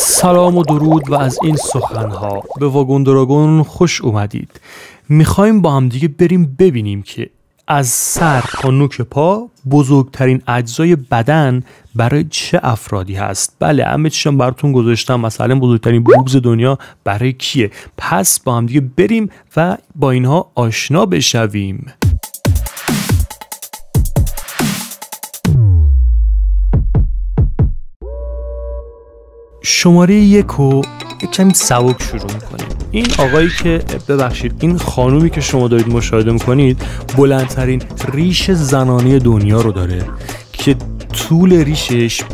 سلام و درود و از این سخنها به واگن دراگون خوش اومدید. میخوایم با هم دیگه بریم ببینیم که از سر تا نوک پا بزرگترین اجزای بدن برای چه افرادی هست. بله، همه چیشم براتون گذاشتم. مثلا بزرگترین بوبز دنیا برای کیه؟ پس با هم دیگه بریم و با اینها آشنا بشویم. شماره 1 رو کمی سبک شروع میکنیم. این آقایی که ببخشید این خانومی که شما دارید مشاهده میکنید بلندترین ریش زنانی دنیا رو داره که طول ریشش 27.9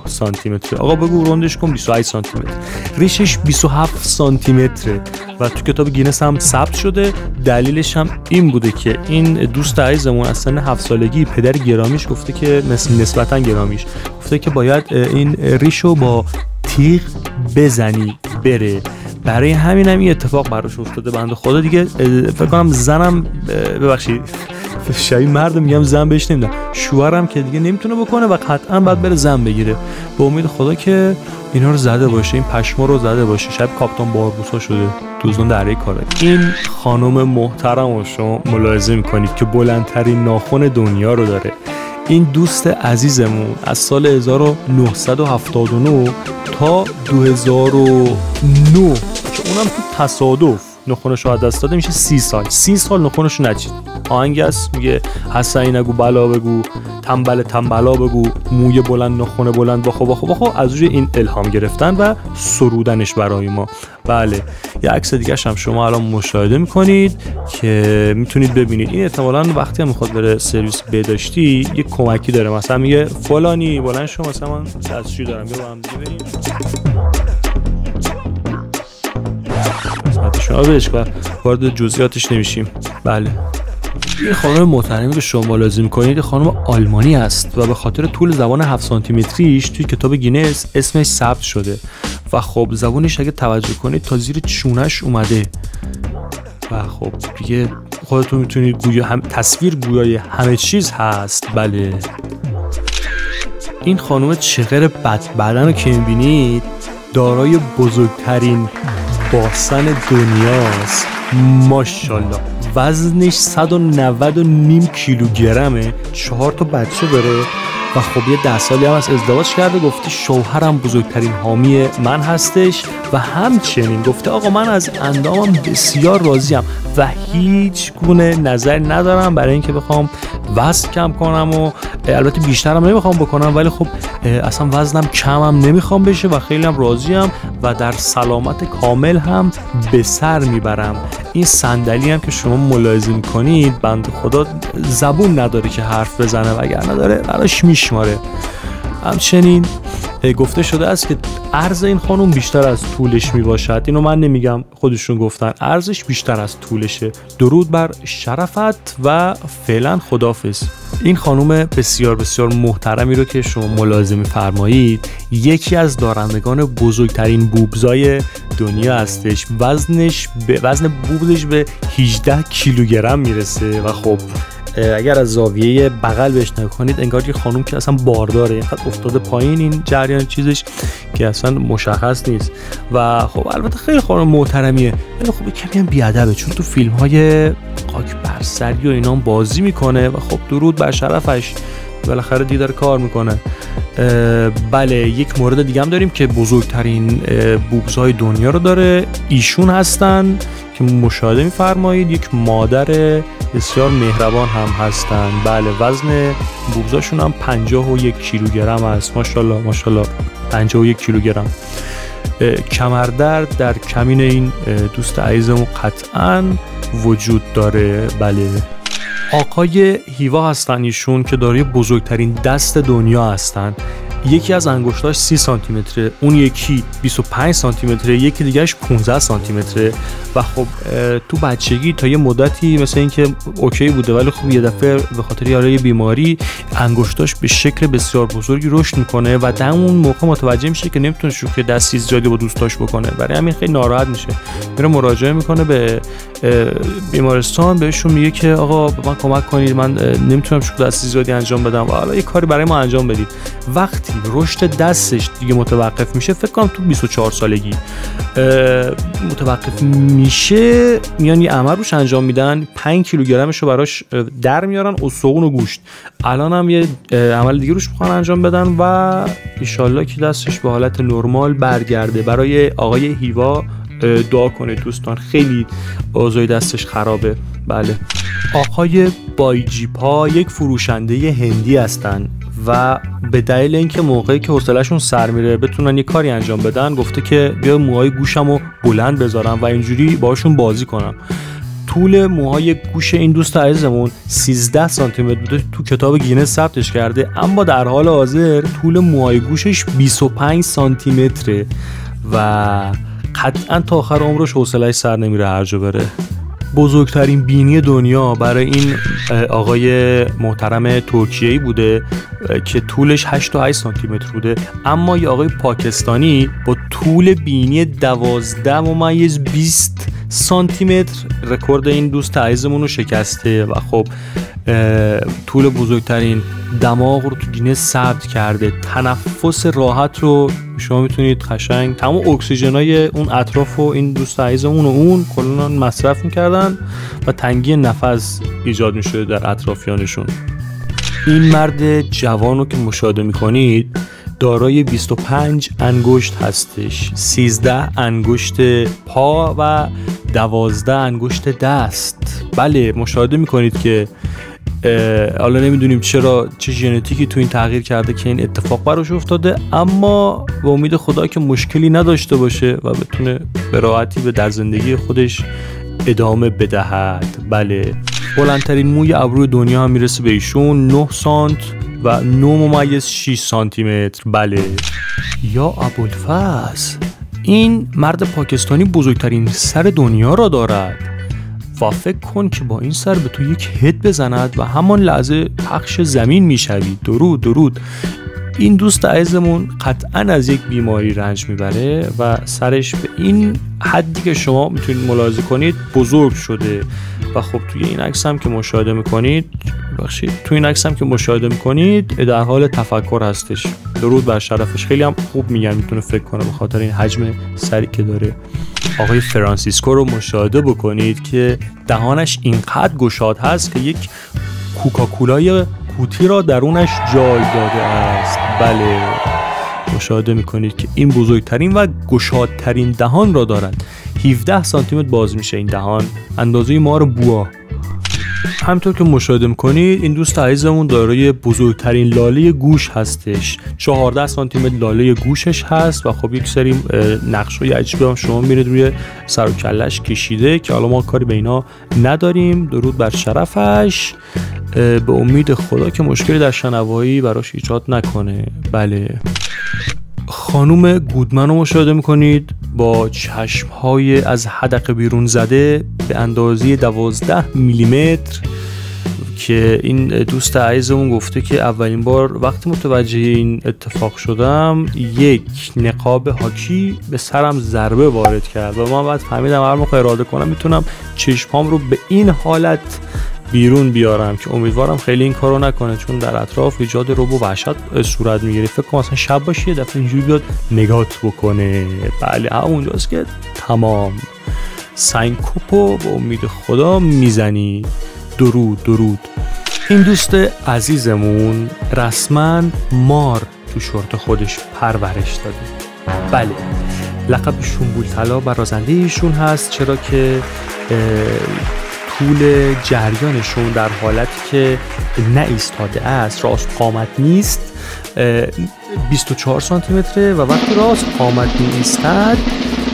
سانتی متره. آقا بگو روندش کن 28 سانتی متر. ریشش 27 سانتی متره و تو کتاب گینس هم ثبت شده. دلیلش هم این بوده که این دوست عزیزمون از سن 7 سالگی پدر گرامیش گفته که نسبتا گرامیش گفته که باید این ریشو با تیغ بزنی بره. برای همین هم این اتفاق براش افتاده. بنده خدا دیگه فکر کنم زنم ببخشید شبیه مرد میگم زن بهش نمیدم، شوهرم که دیگه نمیتونه بکنه و قطعا باید بره زن بگیره. به امید خدا که اینا رو زده باشه، این پشما رو زده باشه. شب کاپتان باربوسا شده توزون دره کاره. این خانم محترم رو شما ملاحظه میکنید که بلندترین ناخن دنیا رو داره. این دوست عزیزمون از سال 1979 تا 2009 که اونم تو تصادف ناخنش رو از دست داده، میشه 30 سال ناخنش رو نچید. آهنگ است میگه حسین نگو بلا بگو، تنبل تنبلا بگو، موی بلند ناخن بلند باخو از روی این الهام گرفتن و سرودنش برای ما. بله، یه عکس دیگه هم شما الان مشاهده میکنید که میتونید ببینید. این احتمالاً وقتی هم میخواد بره سرویس بهداشتی یه کمکی داره، مثلا میگه فلانی بلند شو، مثلا من دستشویی دارم بیا با هم دیگه بریم شما بهش وارد جزئیاتش نمیشیم. بله، این خانم محترمی که شما لازم کنید خانم آلمانی است و به خاطر طول زبان 7 سانتی متریش توی کتاب گینس اسمش ثبت شده و خب زبونش اگه توجه کنید تا زیر چونش اومده و خب دیگه خودتون میتونید تصویر گویای همه چیز هست. بله، این خانم چغر بدن رو که میبینید دارای بزرگترین باسن دنیاست. ماشاءالله وزنش 190.5 کیلوگرمه. 4 تا بچه داره و خب یه 10 سالی هم از ازدواج کرده. گفته شوهرم بزرگترین حامی من هستش و همچنین گفته آقا من از اندامم بسیار راضیم و هیچ گونه نظر ندارم برای اینکه بخوام وزن کم کنم و البته بیشترم نمیخوام بکنم، ولی خب اصلا وزنم کمم نمیخوام بشه و خیلی هم راضیم و در سلامت کامل هم به سر میبرم. این صندلی هم که شما ملاحظه میکنید بنده خدا زبون نداره که حرف بزنه، وگرنه داره براش میشماره. همچنین گفته شده است که عرض این خانم بیشتر از طولش میباشد. اینو من نمیگم، خودشون گفتن عرضش بیشتر از طولشه. درود بر شرفت و فعلا خداحافظ. این خانم بسیار بسیار محترمی رو که شما ملاحظه میفرمایید یکی از دارندگان بزرگترین بوبزای دنیا هستش. وزن بوبزش به 18 کیلوگرم میرسه و خب اگر از زاویه بغل بهش نکنید انگار یه خانوم که اصلا بارداره، اینقدر افتاده پایین این جریان چیزش که اصلا مشخص نیست. و خب البته خیلی خانوم محترمیه، ولی خب کمی هم بیادبه چون تو فیلم های خاک بر سری و اینا بازی میکنه و خب درود بر شرفش بالاخره دیدار کار میکنه. بله، یک مورد دیگه هم داریم که بزرگترین بوبزهای دنیا رو داره. ایشون هستن که مشاهده میفرمایید یک مادر بسیار مهربان هم هستن. بله، وزن بوبزاشون هم 51 کیلوگرم است. ماشاءالله ماشاءالله 51 کیلوگرم. کمردرد در کمین این دوست عزیزمون قطعاً وجود داره. بله، آقای هیوا هستن ایشون که دارای بزرگترین دست دنیا هستن. یکی از انگشتاش 30 سانتی متره، اون یکی 25 سانتی متره، یکی دیگهش 15 سانتی متره و خب تو بچگی تا یه مدتی مثل این که اوکی بوده، ولی خب یه دفعه به خاطر یه بیماری انگشتاش به شکل بسیار بزرگی رشد میکنه و در اون موقع متوجه میشه که نمیتونه شوخی دستی زیادی با دوستاش بکنه. برای همین خیلی ناراحت میشه، میره مراجعه میکنه به بیمارستان، بهشون میگه که آقا به من کمک کنید، من نمیتونم شوخی دستی زیادی انجام بدم و حالا یه کاری برای ما انجام بدید. وقتی رشد دستش دیگه متوقف میشه، فکر کنم تو 24 سالگی متوقف میشه، میان یه عمل روش انجام میدن، 5 کیلوگرمش رو براش در میارن، استخون و گوشت. الان هم یه عمل دیگه روش میخوان انجام بدن و انشالله که دستش به حالت نرمال برگرده. برای آقای هیوا دعا کنید دوستان، خیلی اوضاع دستش خرابه. بله. آقای بایجیپا یک فروشنده هندی هستن و به دلیل اینکه موقعی که حوصله‌شون سر میره بتونن یه کاری انجام بدن، گفته که بیا موهای گوشمو بلند بذارم و اینجوری باشون بازی کنم. طول موهای گوش این دوست عزیزمون 13 سانتی متر بوده، تو کتاب گینس ثبتش کرده، اما در حال حاضر طول موهای گوشش 25 سانتی متره و قطعا تا آخر عمرش حوصله‌اش سر نمیره هر جا بره. بزرگترین بینی دنیا برای این آقای محترم ترکیه‌ای بوده که طولش 8 تا 8 سانتی متر بوده، اما یه آقای پاکستانی با طول بینی 12.20 سانتی متر رکورد این دوست عزیزمون رو شکسته و خب طول بزرگترین دماغ رو تو گینس ثبت کرده. تنفس راحت رو شما میتونید قشنگ تمام اکسیژنای اون اطراف و این دوست عزیزمون و اون کلا مصرف میکردن و تنگی نفس ایجاد میشده در اطرافیانشون. این مرد جوان رو که مشاهده میکنید دارای 25 انگشت هستش، 13 انگشت پا و 12 انگشت دست. بله مشاهده میکنید که حالا نمیدونیم چرا چه ژنتیکی تو این تغییر کرده که این اتفاق براش افتاده، اما به امید خدا که مشکلی نداشته باشه و بتونه به راحتی به در زندگی خودش ادامه بدهد. بله. بلندترین موی ابروی دنیا هم میرسه به ایشون 9 سانت و 9.6 سانتی متر. بله. یا ابوالفضل، این مرد پاکستانی بزرگترین سر دنیا را دارد و فکر کن که با این سر به تو یک هد بزند و همان لحظه پخش زمین میشوی. درود درود. این دوست عزیزمون قطعا از یک بیماری رنج میبره و سرش به این حدی که شما میتونید ملاحظه کنید بزرگ شده و خب توی این عکس هم که مشاهده میکنید در حال تفکر هستش. درود بر شرفش. خیلی هم خوب میگن میتونه فکر کنه به خاطر این حجم سری که داره. آقای فرانسیسکو رو مشاهده بکنید که دهانش اینقدر گشاد هست که یک کوکاکولای قوطی را درونش جای داده است. بله مشاهده میکنید که این بزرگترین و گشادترین دهان را دارد. 17 سانتی متر باز میشه این دهان، اندازه مار بوا. همطور که مشاهده میکنید این دوست عزیزمون دارای بزرگترین لاله گوش هستش، 14 سانتی متر لاله گوشش هست و خب یک سری نقشای عجیبی هم شما میبینید روی سر و کله‌اش کشیده که حالا ما کاری به اینا نداریم. درود بر شرفش. به امید خدا که مشکلی در شنوایی براش ایجاد نکنه. بله. خانوم گودمن رو مشاهده میکنید با چشمهای از حدقه بیرون زده به اندازه 12 میلیمتر که این دوست عزیزمون گفته که اولین بار وقتی متوجه این اتفاق شدم یک نقاب هاکی به سرم ضربه وارد کرد و من بعد فهمیدم هر موقع اراده کنم میتونم چشمام رو به این حالت بیرون بیارم که امیدوارم خیلی این کارو نکنه چون در اطراف ایجاد رعب و وحشت صورت میگیره. فکر کنم مثلا شب باشه یه دفعه اینجوری بیاد نگات بکنه. بله همونجاست که تمام سنکوپو به امید خدا میزنی. درود درود. این دوست عزیزمون رسما مار تو شورت خودش پرورش داده. بله لقب شنبول طلا برازنده ایشون هست، چرا که طول جریانشون در حالتی که نه ایستاده است، راست قامت نیست، 24 سانتی متره و وقتی راست قامت می ایستد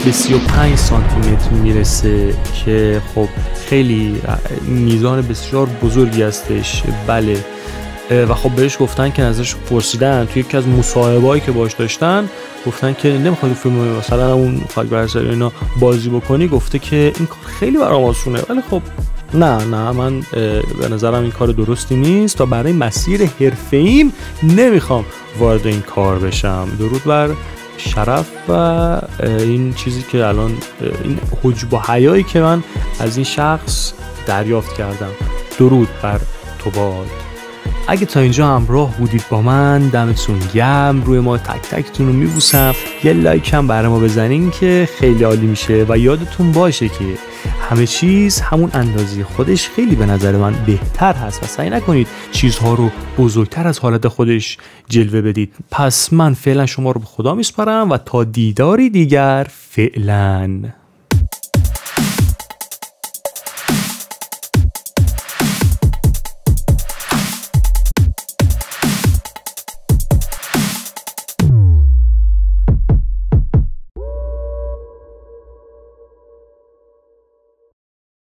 به 35 سانتی متر میرسه که خب خیلی میزان بسیار بزرگی هستش. بله. و خب بهش گفتن که ازش پرسیدن توی یکی از مصاحبه‌ای که باش داشتن، گفتن که نمیخواد فیلم مثلا اون خاک برسر اینا بازی بکنی، گفته که این کار خیلی برام آسونه، ولی خب نه من به نظرم این کار درستی نیست و برای مسیر حرفه‌ایم نمیخوام وارد این کار بشم. درود بر شرف و این چیزی که الان این حجب و حیایی که من از این شخص دریافت کردم. درود بر تو باد. اگه تا اینجا همراه بودید با من، دمتون گرم. روی ما تک تکتون رو میبوسم. یه لایک هم برای ما بزنین که خیلی عالی میشه و یادتون باشه که همه چیز همون اندازه خودش خیلی به نظر من بهتر هست و سعی نکنید چیزها رو بزرگتر از حالت خودش جلوه بدید. پس من فعلا شما رو به خدا میسپارم و تا دیداری دیگر، فعلا.